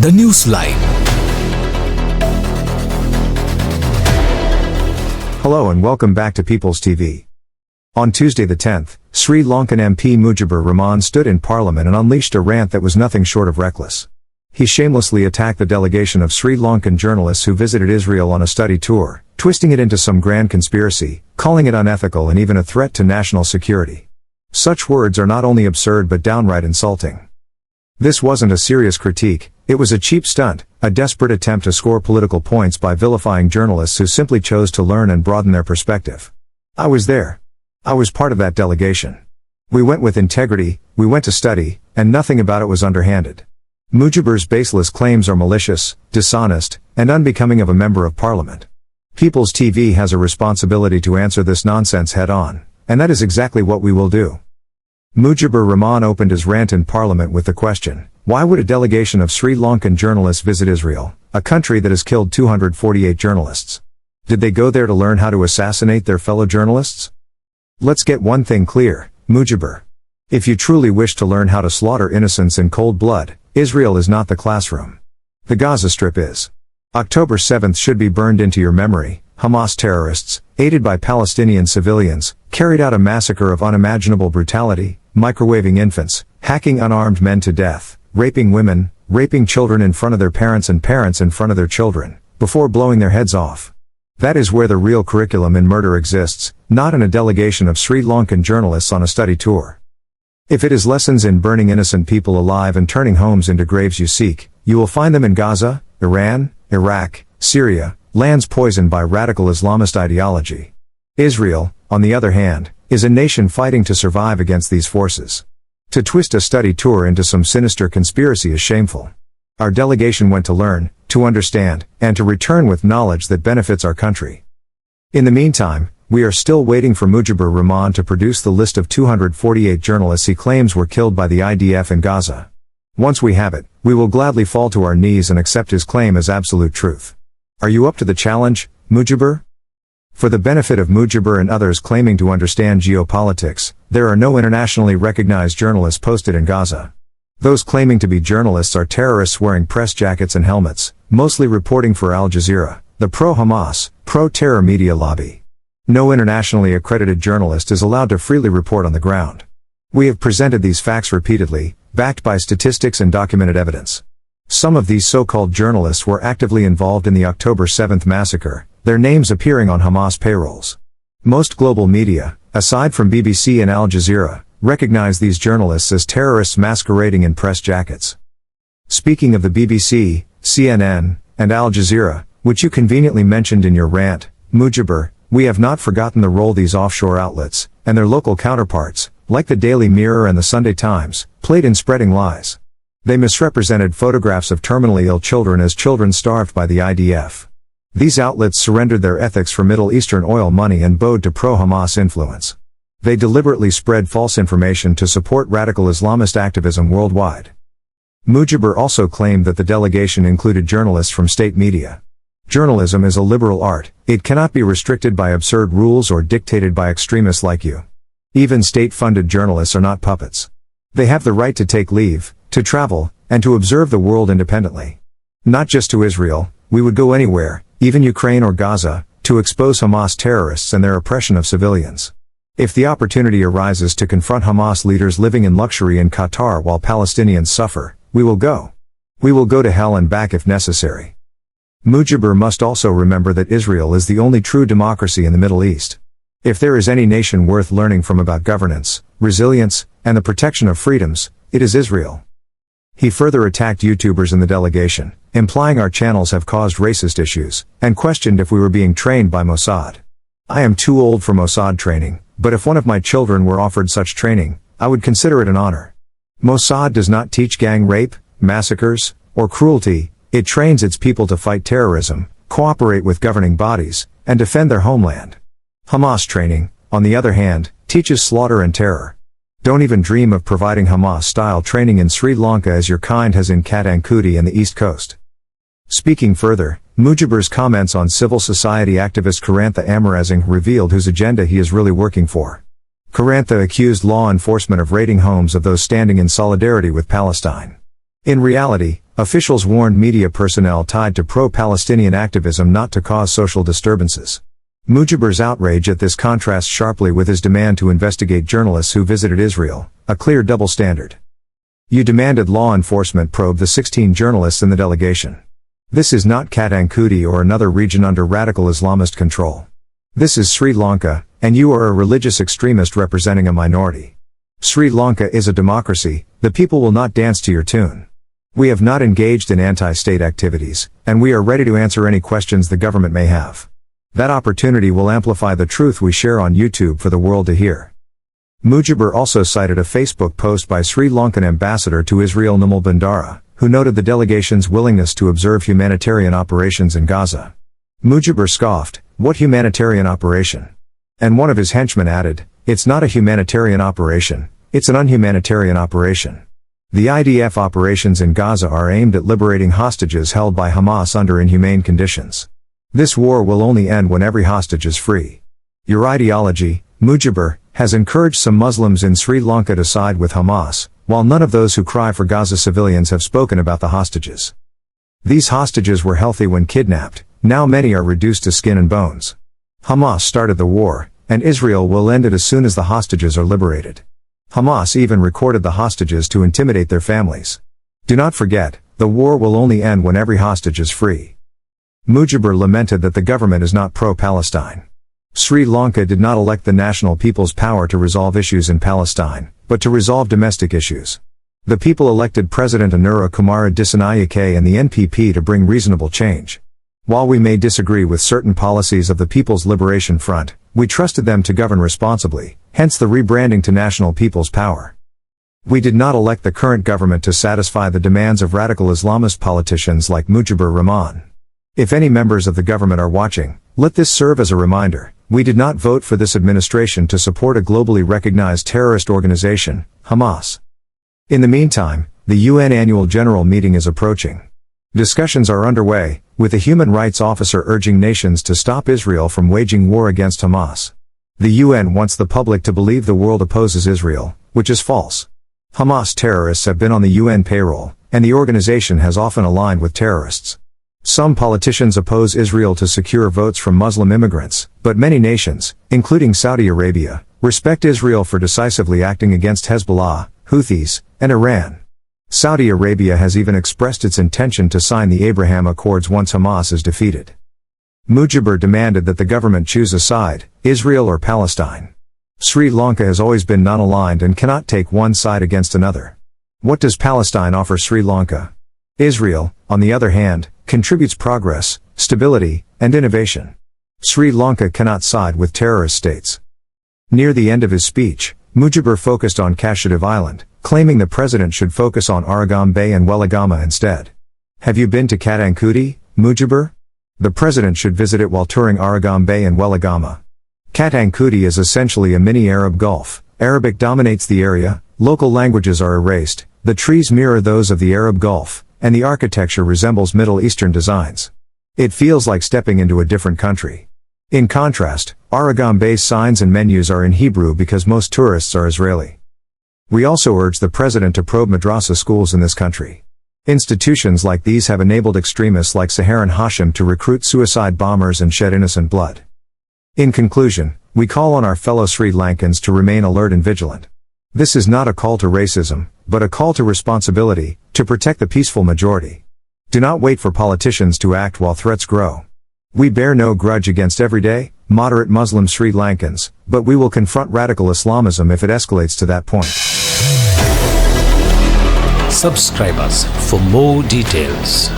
The News Line. Hello and welcome back to People's TV. On Tuesday the 10th, Sri Lankan MP Mujibur Rahman stood in Parliament and unleashed a rant that was nothing short of reckless. He shamelessly attacked the delegation of Sri Lankan journalists who visited Israel on a study tour, twisting it into some grand conspiracy, calling it unethical and even a threat to national security. Such words are not only absurd but downright insulting. This wasn't a serious critique, it was a cheap stunt, a desperate attempt to score political points by vilifying journalists who simply chose to learn and broaden their perspective. I was there. I was part of that delegation. We went with integrity, we went to study, and nothing about it was underhanded. Mujibur's baseless claims are malicious, dishonest, and unbecoming of a member of parliament. People's TV has a responsibility to answer this nonsense head-on, and that is exactly what we will do. Mujibur Rahman opened his rant in Parliament with the question, why would a delegation of Sri Lankan journalists visit Israel, a country that has killed 248 journalists? Did they go there to learn how to assassinate their fellow journalists? Let's get one thing clear, Mujibur. If you truly wish to learn how to slaughter innocents in cold blood, Israel is not the classroom. The Gaza Strip is. October 7th should be burned into your memory. Hamas terrorists, aided by Palestinian civilians, carried out a massacre of unimaginable brutality, microwaving infants, hacking unarmed men to death, raping women, raping children in front of their parents and parents in front of their children, before blowing their heads off. That is where the real curriculum in murder exists, not in a delegation of Sri Lankan journalists on a study tour. If it is lessons in burning innocent people alive and turning homes into graves you seek, you will find them in Gaza, Iran, Iraq, Syria, lands poisoned by radical Islamist ideology. Israel, on the other hand, is a nation fighting to survive against these forces. To twist a study tour into some sinister conspiracy is shameful. Our delegation went to learn, to understand, and to return with knowledge that benefits our country. In the meantime, we are still waiting for Mujibur Rahman to produce the list of 248 journalists he claims were killed by the IDF in Gaza. Once we have it, we will gladly fall to our knees and accept his claim as absolute truth. Are you up to the challenge, Mujibur? For the benefit of Mujibur and others claiming to understand geopolitics, there are no internationally recognized journalists posted in Gaza. Those claiming to be journalists are terrorists wearing press jackets and helmets, mostly reporting for Al Jazeera, the pro-Hamas, pro-terror media lobby. No internationally accredited journalist is allowed to freely report on the ground. We have presented these facts repeatedly, backed by statistics and documented evidence. Some of these so-called journalists were actively involved in the October 7th massacre, their names appearing on Hamas payrolls. Most global media, aside from BBC and Al Jazeera, recognize these journalists as terrorists masquerading in press jackets. Speaking of the BBC, CNN, and Al Jazeera, which you conveniently mentioned in your rant, Mujibur, we have not forgotten the role these offshore outlets, and their local counterparts, like the Daily Mirror and the Sunday Times, played in spreading lies. They misrepresented photographs of terminally ill children as children starved by the IDF. These outlets surrendered their ethics for Middle Eastern oil money and bowed to pro-Hamas influence. They deliberately spread false information to support radical Islamist activism worldwide. Mujibur also claimed that the delegation included journalists from state media. Journalism is a liberal art, it cannot be restricted by absurd rules or dictated by extremists like you. Even state-funded journalists are not puppets. They have the right to take leave, to travel, and to observe the world independently. Not just to Israel, we would go anywhere, even Ukraine or Gaza, to expose Hamas terrorists and their oppression of civilians. If the opportunity arises to confront Hamas leaders living in luxury in Qatar while Palestinians suffer, we will go. We will go to hell and back if necessary. Mujibur must also remember that Israel is the only true democracy in the Middle East. If there is any nation worth learning from about governance, resilience, and the protection of freedoms, it is Israel. He further attacked YouTubers in the delegation, implying our channels have caused racist issues, and questioned if we were being trained by Mossad. I am too old for Mossad training, but if one of my children were offered such training, I would consider it an honor. Mossad does not teach gang rape, massacres, or cruelty, it trains its people to fight terrorism, cooperate with governing bodies, and defend their homeland. Hamas training, on the other hand, teaches slaughter and terror. Don't even dream of providing Hamas-style training in Sri Lanka as your kind has in Kattankudy and the East Coast. Speaking further, Mujibur's comments on civil society activist Karantha Amarasinghe revealed whose agenda he is really working for. Karantha accused law enforcement of raiding homes of those standing in solidarity with Palestine. In reality, Officials warned media personnel tied to pro-Palestinian activism not to cause social disturbances. Mujibur's outrage at this contrasts sharply with his demand to investigate journalists who visited Israel, a clear double standard. You demanded law enforcement probe the 16 journalists in the delegation. This is not Kattankudy or another region under radical Islamist control. This is Sri Lanka, and you are a religious extremist representing a minority. Sri Lanka is a democracy, the people will not dance to your tune. We have not engaged in anti-state activities, and we are ready to answer any questions the government may have. That opportunity will amplify the truth we share on YouTube for the world to hear. Mujibur also cited a Facebook post by Sri Lankan ambassador to Israel Nirmal Bandara, who noted the delegation's willingness to observe humanitarian operations in Gaza. Mujibur scoffed, "What humanitarian operation?" And one of his henchmen added, "It's not a humanitarian operation, it's an unhumanitarian operation." The IDF operations in Gaza are aimed at liberating hostages held by Hamas under inhumane conditions. This war will only end when every hostage is free. Your ideology, Mujibur, has encouraged some Muslims in Sri Lanka to side with Hamas, while none of those who cry for Gaza civilians have spoken about the hostages. These hostages were healthy when kidnapped, now many are reduced to skin and bones. Hamas started the war, and Israel will end it as soon as the hostages are liberated. Hamas even recorded the hostages to intimidate their families. Do not forget, the war will only end when every hostage is free. Mujibur lamented that the government is not pro-Palestine. Sri Lanka did not elect the National People's Power to resolve issues in Palestine, but to resolve domestic issues. The people elected President Anura Kumara Dissanayake and the NPP to bring reasonable change. While we may disagree with certain policies of the People's Liberation Front, we trusted them to govern responsibly, hence the rebranding to National People's Power. We did not elect the current government to satisfy the demands of radical Islamist politicians like Mujibur Rahman. If any members of the government are watching, let this serve as a reminder. We did not vote for this administration to support a globally recognized terrorist organization, Hamas. In the meantime, the UN Annual General Meeting is approaching. Discussions are underway, with a human rights officer urging nations to stop Israel from waging war against Hamas. The UN wants the public to believe the world opposes Israel, which is false. Hamas terrorists have been on the UN payroll, and the organization has often aligned with terrorists. Some politicians oppose Israel to secure votes from Muslim immigrants, but many nations, including Saudi Arabia, respect Israel for decisively acting against Hezbollah, Houthis, and Iran. Saudi Arabia has even expressed its intention to sign the Abraham Accords once Hamas is defeated. Mujibur demanded that the government choose a side, Israel or Palestine. Sri Lanka has always been non-aligned and cannot take one side against another. What does Palestine offer Sri Lanka? Israel, on the other hand, contributes progress, stability, and innovation. Sri Lanka cannot side with terrorist states. Near the end of his speech, Mujibur focused on Kattankudy Island, claiming the president should focus on Arugam Bay and Weligama instead. Have you been to Kattankudy, Mujibur? The president should visit it while touring Arugam Bay and Weligama. Kattankudy is essentially a mini Arab Gulf. Arabic dominates the area, local languages are erased, the trees mirror those of the Arab Gulf, and the architecture resembles Middle Eastern designs. It feels like stepping into a different country. In contrast, Arugam Bay's signs and menus are in Hebrew because most tourists are Israeli. We also urge the president to probe madrasa schools in this country. Institutions like these have enabled extremists like Saharan Hashim to recruit suicide bombers and shed innocent blood. In conclusion, we call on our fellow Sri Lankans to remain alert and vigilant. This is not a call to racism, but a call to responsibility, to protect the peaceful majority. Do not wait for politicians to act while threats grow. We bear no grudge against everyday, moderate Muslim Sri Lankans, but we will confront radical Islamism if it escalates to that point. Subscribe us for more details.